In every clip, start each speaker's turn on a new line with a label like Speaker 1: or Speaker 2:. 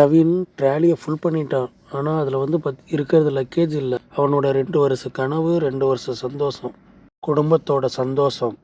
Speaker 1: Praveen ட்ராலியை full பண்ணிட்டான். ஆனால் அதில் வந்து இருக்கிறது லக்கேஜ் இல்லை. அவனோட 2 வருஷ கனவு, 2 வருஷ சந்தோஷம், குடும்பத்தோட சந்தோஷம்.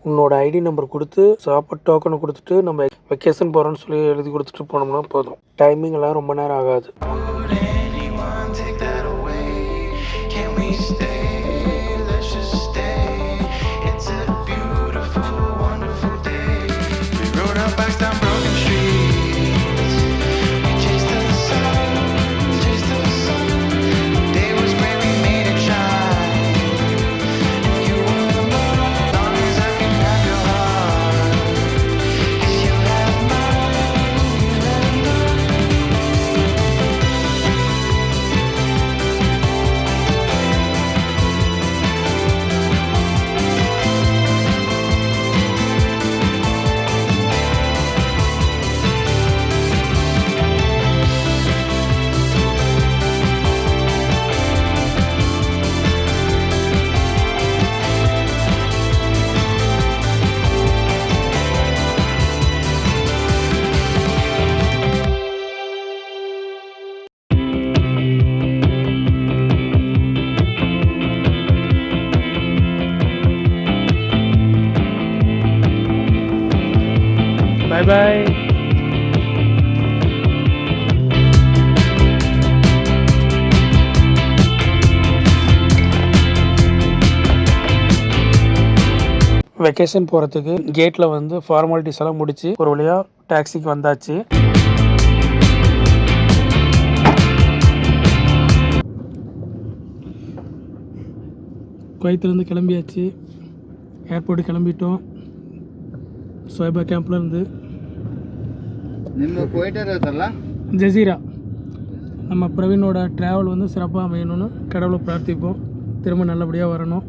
Speaker 1: உன்னோட ஐடி நம்பர் கொடுத்து சாப்பாடு டோக்கனை கொடுத்துட்டு நம்ம வெக்கேஷன் போகிறோன்னு சொல்லி எழுதி கொடுத்துட்டு போனோம்னா போதும். டைமிங் எல்லாம் ரொம்ப நேரம் ஆகாது. Bye bye. வெக்கேஷன் போகிறதுக்கு கேட்டில் வந்து ஃபார்மாலிட்டிஸ் எல்லாம் முடித்து ஒரு வழியாக டாக்ஸிக்கு வந்தாச்சு. குவைத்திலேருந்து கிளம்பியாச்சு. ஏர்போர்ட்டு கிளம்பிட்டோம். சோய்பா கேம்ப்ல இருந்து ஜசீரா. நம்ம பிரவீனோட ட்ராவல் வந்து சிறப்பாக அமையணும்னு கடவுளை பிரார்த்திப்போம். திரும்ப நல்லபடியாக வரணும்.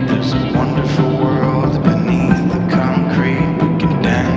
Speaker 2: There's a wonderful world beneath the concrete. We can dance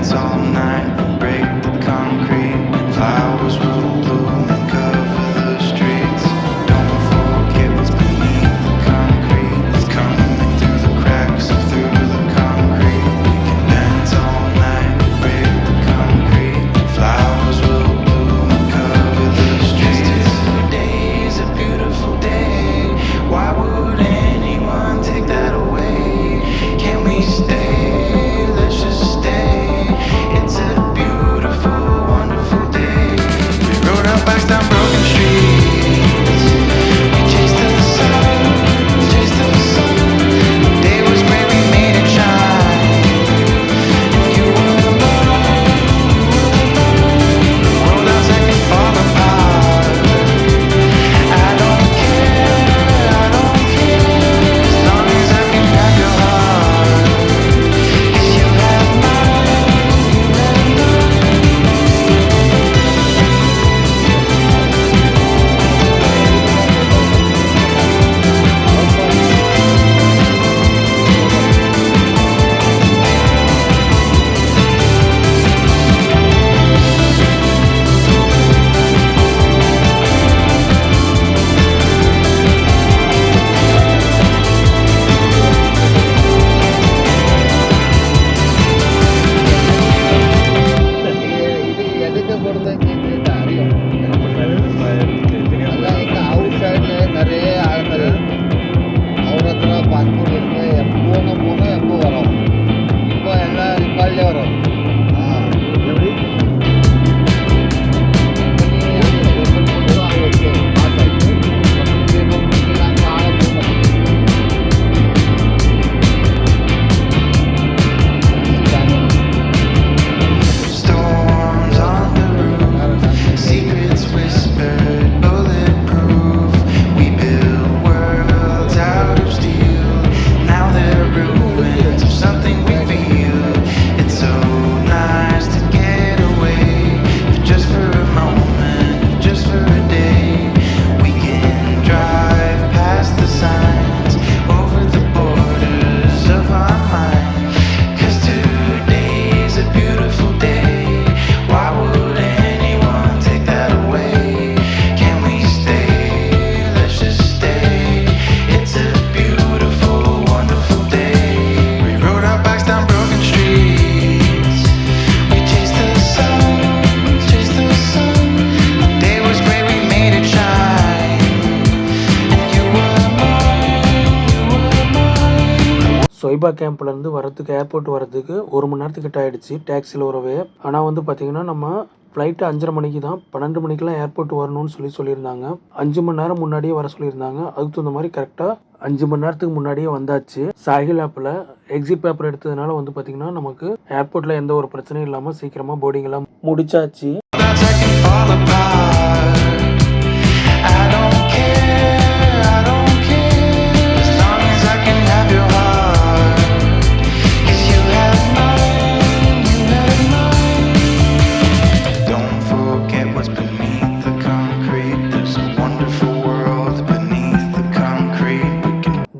Speaker 1: Hanifa கேம்ப்லேருந்து வரத்துக்கு ஏர்போர்ட் வரதுக்கு 1 மணி நேரத்துக்கிட்ட ஆகிடுச்சு டாக்ஸியில் வரவே. ஆனால் வந்து பார்த்திங்கன்னா நம்ம ஃப்ளைட்டு 5:30 மணிக்கு தான், 12 மணிக்கெலாம் ஏர்போர்ட் வரணும்னு சொல்லியிருந்தாங்க. 5 மணி நேரம் முன்னாடியே வர சொல்லியிருந்தாங்க. அதுக்கு தகுந்த மாதிரி கரெக்டாக 5 மணி நேரத்துக்கு முன்னாடியே வந்தாச்சு. சாஹில் ஆப்பில் எக்ஸிட் பேப்பர் எடுத்ததுனால வந்து பார்த்திங்கன்னா நமக்கு ஏர்போர்ட்டில் எந்த ஒரு பிரச்சனையும் இல்லாமல் சீக்கிரமாக போர்டிங் எல்லாம் முடிச்சாச்சு.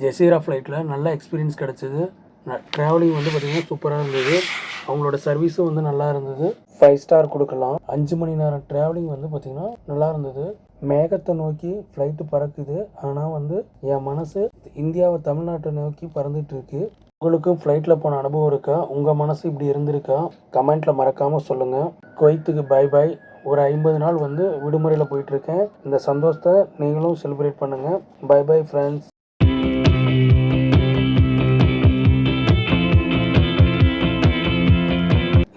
Speaker 1: ஜெசீரா ஃப்ளைட்டில் நல்ல எக்ஸ்பீரியன்ஸ் கிடச்சிது. ட்ராவலிங் வந்து பார்த்திங்கன்னா சூப்பராக இருந்தது. அவங்களோட சர்வீஸும் வந்து நல்லா இருந்தது. 5 ஸ்டார் கொடுக்கலாம். 5 மணி நேரம் ட்ராவலிங் வந்து பார்த்திங்கன்னா நல்லா இருந்தது. மேகத்தை நோக்கி ஃப்ளைட்டு பறக்குது. ஆனால் வந்து என் மனசு இந்தியாவை தமிழ்நாட்டை நோக்கி பறந்துட்டு இருக்கு. உங்களுக்கும் ஃப்ளைட்டில் போன அனுபவம் இருக்கா? உங்கள் மனசு இப்படி இருந்திருக்கா? கமெண்ட்டில் மறக்காமல் சொல்லுங்கள். குவைத்துக்கு பாய் பாய். ஒரு 50 நாள் வந்து விடுமுறையில் போயிட்டுருக்கேன். இந்த சந்தோஷத்தை நீங்களும் செலிப்ரேட் பண்ணுங்கள். Bye bye friends.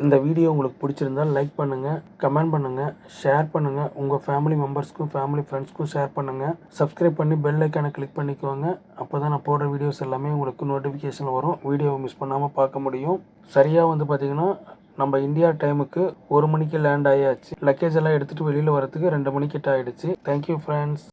Speaker 1: இந்த வீடியோ உங்களுக்கு பிடிச்சிருந்தால் லைக் பண்ணுங்கள், கமெண்ட் பண்ணுங்கள், ஷேர் பண்ணுங்கள். உங்கள் ஃபேமிலி மெம்பர்ஸ்க்கும் ஃபேமிலி ஃப்ரெண்ட்ஸ்க்கும் ஷேர் பண்ணுங்கள். சப்ஸ்கிரைப் பண்ணி பெல் ஐக்கானை கிளிக் பண்ணிக்கோங்க. அப்போ தான் நான் போடுற வீடியோஸ் எல்லாமே உங்களுக்கு நோட்டிஃபிகேஷன் வரும். வீடியோவை மிஸ் பண்ணாமல் பார்க்க முடியும். சரியாக வந்து பார்த்திங்கன்னா நம்ம இந்தியா டைமுக்கு 1 மணிக்கு லேண்ட் ஆகியாச்சு. லக்கேஜ் எல்லாம் எடுத்துகிட்டு வெளியில் வரத்துக்கு 2 மணிக்கிட்ட ஆகிடுச்சு. Thank you friends.